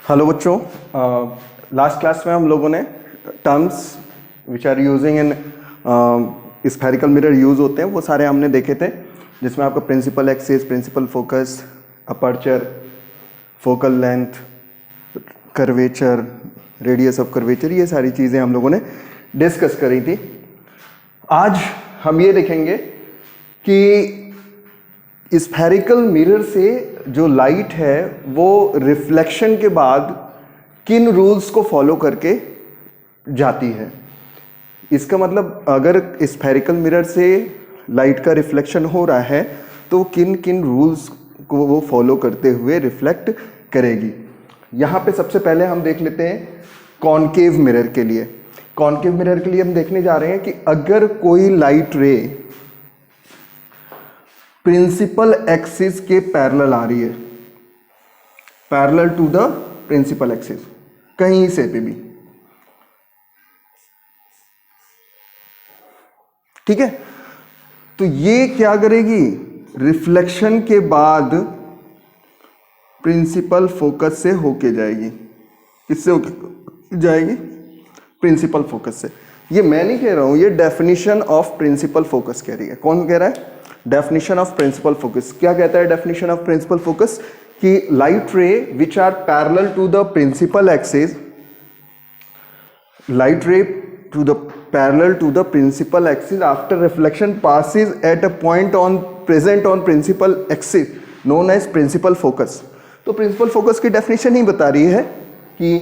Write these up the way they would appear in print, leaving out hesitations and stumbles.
Hello बच्चों, last class में हम लोगों ने terms which are using in spherical mirror use होते हैं वो सारे हमने देखे थे, जिसमें आपका principal axis, principal focus, aperture, focal length, curvature, radius of curvature, ये सारी चीज़ें हम लोगों ने डिस्कस करी थी। आज हम ये देखेंगे कि स्फेरिकल मिरर से जो लाइट है वो रिफ्लेक्शन के बाद किन रूल्स को फॉलो करके जाती है। इसका मतलब अगर स्फेरिकल मिरर से लाइट का रिफ्लेक्शन हो रहा है तो किन किन रूल्स को वो फॉलो करते हुए रिफ्लेक्ट करेगी। यहाँ पे सबसे पहले हम देख लेते हैं कॉनकेव मिरर के लिए। कॉनकेव मिरर के लिए हम देखने जा रहे हैं कि अगर कोई लाइट रे प्रिंसिपल एक्सिस के पैरेलल आ रही है, parallel to the principal axis, कहीं से भी, ठीक है, तो ये क्या करेगी, रिफ्लेक्शन के बाद प्रिंसिपल फोकस से होके जाएगी। किससे होके जाएगी? प्रिंसिपल फोकस से। ये मैं नहीं कह रहा हूं, ये डेफिनेशन ऑफ प्रिंसिपल फोकस कह रही है। कौन कह रहा है? Definition of principal focus. क्या कहता है डेफिनेशन ऑफ प्रिंसिपल फोकस? कि light ray which are parallel to the principal axis, light ray to the parallel to the principal axis after reflection passes at a point on present on principal axis known as principal focus. तो principal focus की definition ही बता रही है कि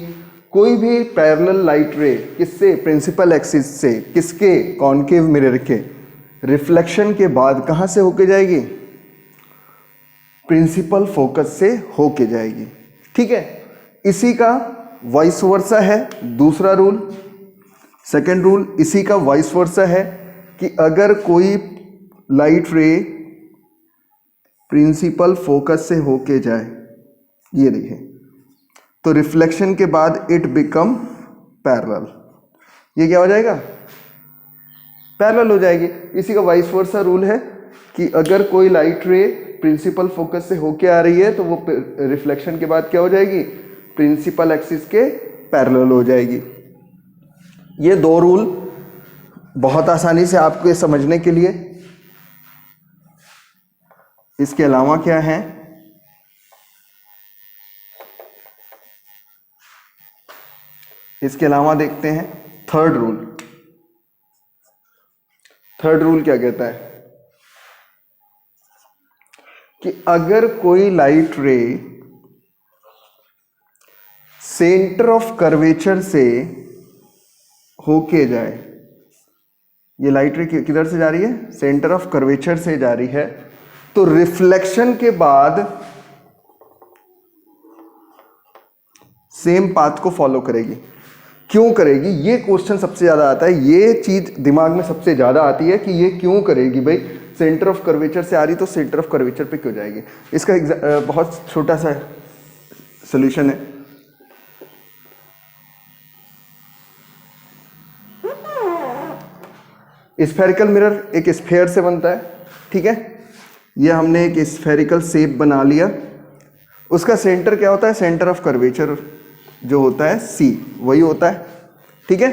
कोई भी parallel light रे किससे? प्रिंसिपल एक्सिस से। किसके? कॉनकेव मिरर के। रिफ्लेक्शन के बाद कहां से होके जाएगी? प्रिंसिपल फोकस से होके जाएगी, ठीक है। इसी का वाइस वर्सा है दूसरा रूल, सेकेंड रूल। इसी का वाइस वर्सा है कि अगर कोई लाइट रे प्रिंसिपल फोकस से होके जाए, ये देखिए, तो रिफ्लेक्शन के बाद इट बिकम पैरेलल। ये क्या हो जाएगा? पैरेलल हो जाएगी। इसी का वाइस वर्सा रूल है कि अगर कोई लाइट रे प्रिंसिपल फोकस से होके आ रही है तो वो रिफ्लेक्शन के बाद क्या हो जाएगी? प्रिंसिपल एक्सिस के पैरेलल हो जाएगी। ये दो रूल बहुत आसानी से आपको समझने के लिए। इसके अलावा क्या है? इसके अलावा देखते हैं थर्ड रूल। थर्ड रूल क्या कहता है? कि अगर कोई लाइट रे सेंटर ऑफ कर्वेचर से होके जाए, ये लाइट रे किधर से जा रही है? सेंटर ऑफ कर्वेचर से जा रही है, तो रिफ्लेक्शन के बाद सेम पाथ को फॉलो करेगी। क्यों करेगी? ये क्वेश्चन सबसे ज्यादा आता है, ये चीज दिमाग में सबसे ज्यादा आती है कि ये क्यों करेगी भाई? सेंटर ऑफ कर्वेचर से आ रही तो सेंटर ऑफ कर्वेचर पे क्यों जाएगी? इसका बहुत छोटा सा सॉल्यूशन है। स्फेरिकल मिरर एक स्फेयर से बनता है, ठीक है। ये हमने एक स्फेरिकल शेप बना लिया। उसका सेंटर क्या होता है? सेंटर ऑफ कर्वेचर जो होता है C, वही होता है, ठीक है।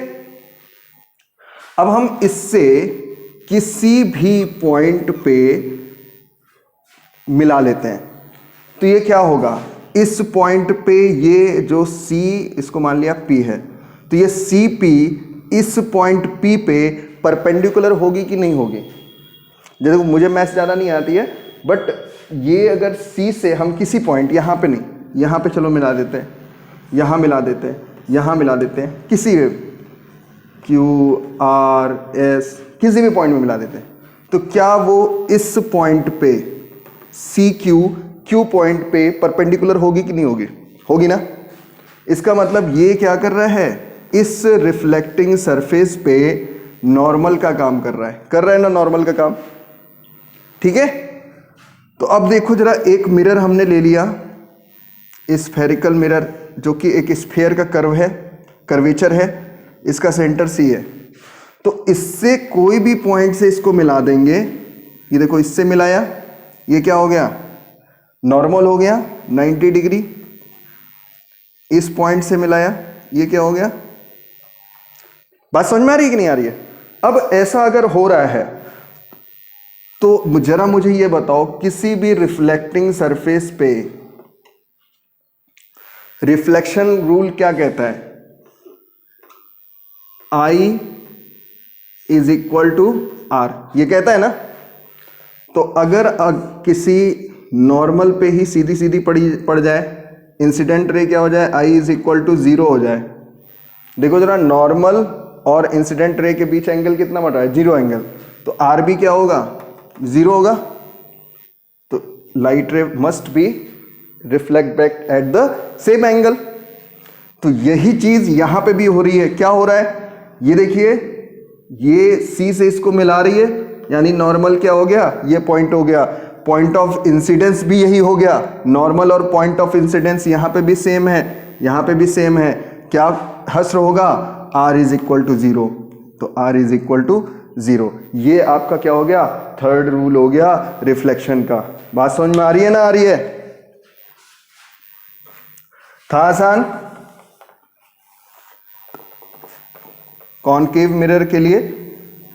अब हम इससे किसी भी पॉइंट पे मिला लेते हैं तो ये क्या होगा? इस पॉइंट पे ये जो C, इसको मान लिया P है, तो ये CP इस पॉइंट P पे परपेंडिकुलर होगी कि नहीं होगी? जैसे मुझे मैथ्स ज़्यादा नहीं आती है, बट ये अगर C से हम किसी पॉइंट, यहाँ पे नहीं, यहाँ पे चलो मिला देते हैं, यहाँ मिला देते हैं, यहाँ मिला देते हैं, किसी Q, R, S, किसी भी पॉइंट में मिला देते हैं, तो क्या वो इस पॉइंट पे Q पॉइंट पे परपेंडिकुलर होगी कि नहीं होगी? होगी ना। इसका मतलब ये क्या कर रहा है? इस रिफ्लेक्टिंग सरफेस पे नॉर्मल का काम कर रहा है। कर रहा है ना नॉर्मल का काम, ठीक है। तो अब देखो जरा, एक मिरर हमने ले लिया, स्फेरिकल मिरर, जो कि एक स्फेयर का कर्व है, कर्वेचर है, इसका सेंटर C है। तो इससे कोई भी पॉइंट से इसको मिला देंगे। ये देखो, इससे मिलाया, ये क्या हो गया? नॉर्मल हो गया 90 डिग्री। इस पॉइंट से मिलाया, ये क्या हो गया? बात समझ में आ रही है कि नहीं आ रही है? अब ऐसा अगर हो रहा है तो जरा मुझे ये बताओ, किसी भी रिफ्लेक्टिंग सरफेस पे रिफ्लेक्शन रूल क्या कहता है? I is equal to R, ये कहता है ना। तो अगर किसी नॉर्मल पे ही सीधी सीधी पड़ जाए, इंसिडेंट रे क्या हो जाए? I इज इक्वल टू 0 हो जाए। देखो जरा, नॉर्मल और इंसिडेंट रे के बीच एंगल कितना बढ़ रहा है? 0 एंगल। तो आर भी क्या होगा? 0 होगा। तो light ray must be reflect back at the same angle. तो यही चीज यहां पे भी हो रही है। क्या हो रहा है? ये देखिए, ये सी से इसको मिला रही है, यानी नॉर्मल क्या हो गया? ये पॉइंट हो गया। पॉइंट ऑफ इंसिडेंस भी यही हो गया। नॉर्मल और पॉइंट ऑफ इंसिडेंस यहां पे भी सेम है, यहां पे भी सेम है। क्या हश्र होगा? R is equal to 0। तो आर इज इक्वल टू 0, ये आपका क्या हो गया? थर्ड रूल हो गया रिफ्लेक्शन का। बात समझ में आ रही है ना? आ रही है? था आसान? कॉनकेव मिरर के लिए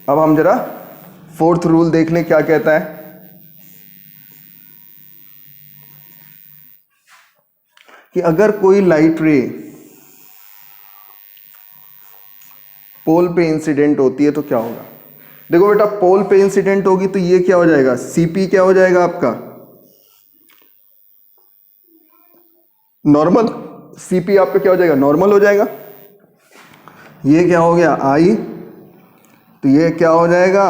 अब हम जरा फोर्थ रूल देख लें, क्या कहता है। कि अगर कोई लाइट रे पोल पे इंसिडेंट होती है तो क्या होगा? देखो बेटा, पोल पे इंसिडेंट होगी तो ये क्या हो जाएगा? सीपी क्या हो जाएगा आपका? नॉर्मल। सीपी आपका क्या हो जाएगा? नॉर्मल हो जाएगा। ये क्या हो गया? आई। तो ये क्या हो जाएगा?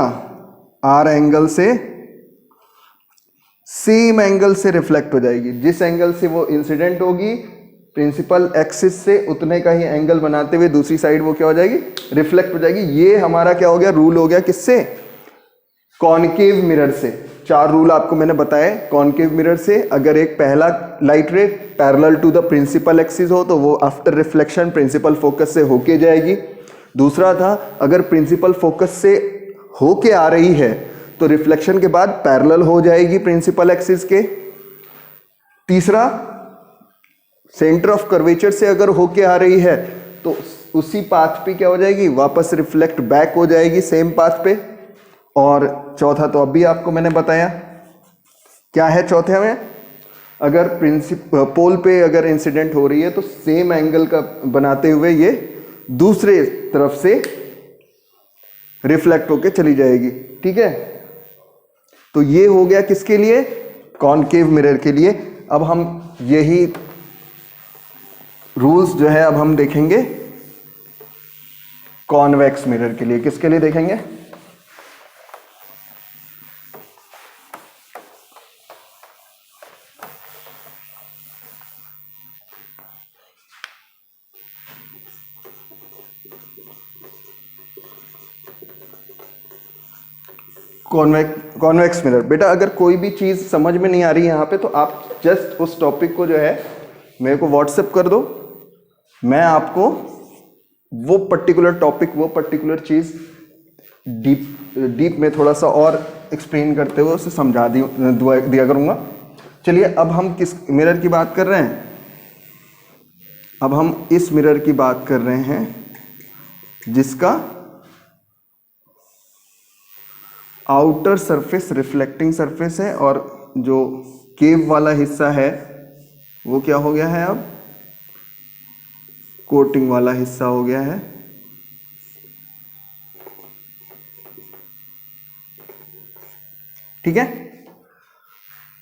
आर एंगल से सेम एंगल से रिफ्लेक्ट हो जाएगी। जिस एंगल से वो इंसिडेंट होगी प्रिंसिपल एक्सिस से, उतने का ही एंगल बनाते हुए दूसरी साइड वो क्या हो जाएगी? रिफ्लेक्ट हो जाएगी। ये हमारा क्या हो गया? रूल हो गया। किससे? कॉनकेव मिरर से। 4 रूल आपको मैंने बताए कॉनकेव मिरर से। अगर एक पहला light ray parallel to the principal axis हो तो वो आफ्टर रिफ्लेक्शन प्रिंसिपल फोकस से होके जाएगी। दूसरा था, अगर प्रिंसिपल फोकस से होके आ रही है तो रिफ्लेक्शन के बाद पैरेलल हो जाएगी प्रिंसिपल एक्सिस के। तीसरा, सेंटर ऑफ कर्वेचर से अगर होके आ रही है तो उसी पाथ पे क्या हो जाएगी? वापस रिफ्लेक्ट बैक हो जाएगी सेम पाथ पे। और चौथा तो अभी आपको मैंने बताया। क्या है चौथे में? अगर पोल पे अगर इंसिडेंट हो रही है तो सेम एंगल का बनाते हुए ये दूसरे तरफ से रिफ्लेक्ट होके चली जाएगी। ठीक है? तो ये हो गया किसके लिए? कॉनकेव मिरर के लिए। अब हम यही रूल्स जो है अब हम देखेंगे कॉन्वेक्स मिरर के लिए। किसके लिए देखेंगे? Convex mirror. बेटा अगर कोई भी चीज़ समझ में नहीं आ रही है यहाँ पे तो आप जस्ट उस टॉपिक को जो है मेरे को व्हाट्सएप कर दो, मैं आपको वो पर्टिकुलर टॉपिक, वो पर्टिकुलर चीज़ डीप में थोड़ा सा और एक्सप्लेन करते हुए उसे समझा दिया करूँगा। चलिए, अब हम किस मिरर की बात कर रहे हैं? अब हम इस मिरर की बात कर रहे हैं जिसका आउटर सरफेस रिफ्लेक्टिंग सरफेस है और जो केव वाला हिस्सा है वो क्या हो गया है? अब कोटिंग वाला हिस्सा हो गया है। ठीक है?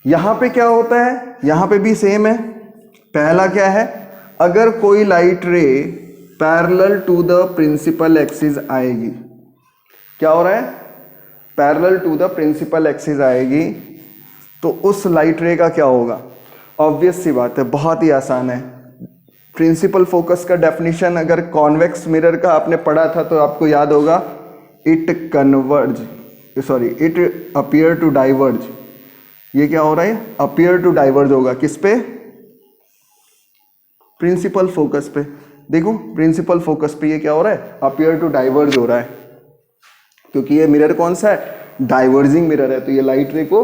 यहां पे क्या होता है? यहां पे भी सेम है। पहला क्या है? अगर कोई light ray parallel to the principal axis आएगी, क्या हो रहा है? Parallel to the principal axis आएगी तो उस लाइट रे का क्या होगा? ऑब्वियस सी बात है, बहुत ही आसान है। प्रिंसिपल फोकस का डेफिनेशन अगर कॉन्वेक्स मिरर का आपने पढ़ा था तो आपको याद होगा, इट अपीयर टू डाइवर्ज। ये क्या हो रहा है? अपीयर टू डाइवर्ज होगा। किस पे? प्रिंसिपल फोकस पे। देखो प्रिंसिपल फोकस पे ये क्या हो रहा है? अपीयर टू डाइवर्ज हो रहा है, क्योंकि ये मिरर कौन सा है? डाइवर्जिंग मिरर है। तो ये लाइट रे को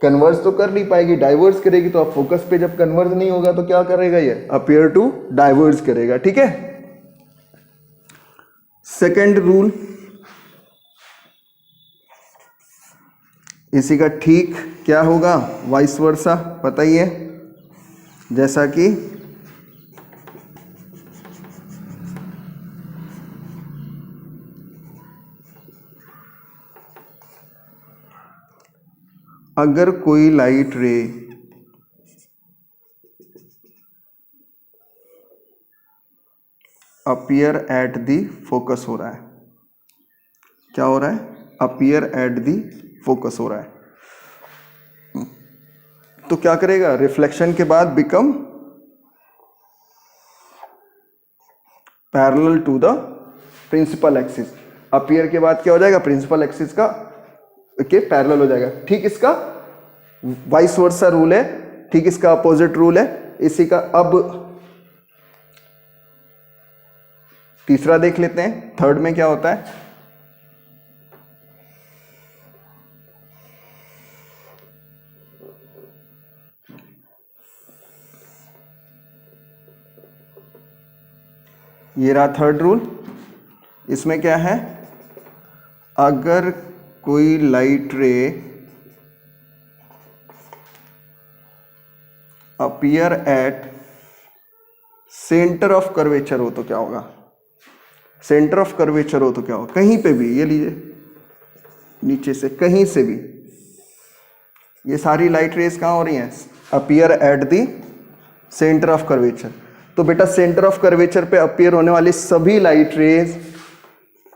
कन्वर्स तो कर नहीं पाएगी, डाइवर्स करेगी। तो अब फोकस पे जब कन्वर्स नहीं होगा तो क्या करेगा, ये अपीयर टू डाइवर्स करेगा। ठीक है, सेकेंड रूल इसी का ठीक क्या होगा, वाइस वर्सा, पता ही है, जैसा कि अगर कोई लाइट रे अपीयर एट दी फोकस हो रहा है, क्या हो रहा है, अपीयर एट दी फोकस हो रहा है, तो क्या करेगा, रिफ्लेक्शन के बाद become parallel to the principal axis. Appear के बाद क्या हो जाएगा, प्रिंसिपल एक्सिस का के पैरेलल हो जाएगा। ठीक इसका वाइस वर्सा रूल है, ठीक इसका अपोजिट रूल है इसी का। अब तीसरा देख लेते हैं, थर्ड में क्या होता है। ये रहा थर्ड रूल। इसमें क्या है, अगर कोई लाइट रे appear at centre of curvature हो तो क्या होगा, सेंटर ऑफ कर्वेचर हो तो क्या होगा, कहीं पे भी, ये लीजिए नीचे से कहीं से भी, ये सारी लाइट रेज कहाँ हो रही हैं, appear at the centre of curvature. तो बेटा सेंटर ऑफ कर्वेचर पे अपीयर होने वाली सभी लाइट रेज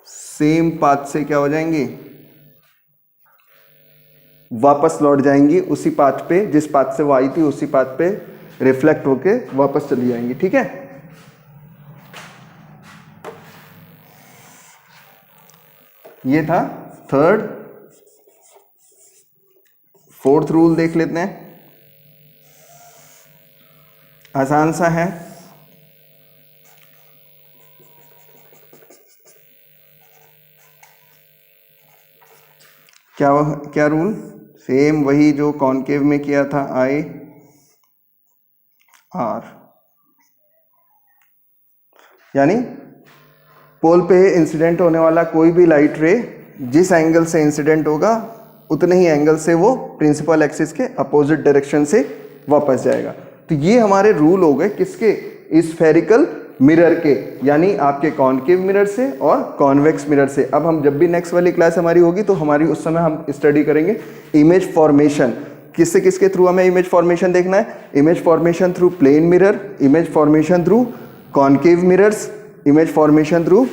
सेम पाथ से क्या हो जाएंगी, वापस लौट जाएंगी उसी पाथ पे, जिस पाथ से वो आई थी उसी पाथ पे रिफ्लेक्ट होके वापस चली जाएंगी। ठीक है, ये था थर्ड। फोर्थ रूल देख लेते हैं, आसान सा है। क्या रूल, सेम वही जो कॉनकेव में किया था, आई आर, यानी पोल पे इंसिडेंट होने वाला कोई भी लाइट रे जिस एंगल से इंसिडेंट होगा उतने ही एंगल से वो प्रिंसिपल एक्सिस के अपोजिट डायरेक्शन से वापस जाएगा। तो ये हमारे रूल हो गए किसके, स्फेरिकल मिरर के, यानी आपके कॉनकेव मिरर से और कॉन्वेक्स मिरर से। अब हम जब भी नेक्स्ट वाली क्लास हमारी होगी तो हमारी उस समय हम स्टडी करेंगे इमेज फॉर्मेशन। किससे किसके थ्रू हमें इमेज फॉर्मेशन देखना है, image formation through plane mirror, image formation through concave mirrors, image formation through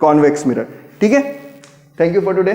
convex mirror. ठीक है, थैंक यू फॉर टुडे।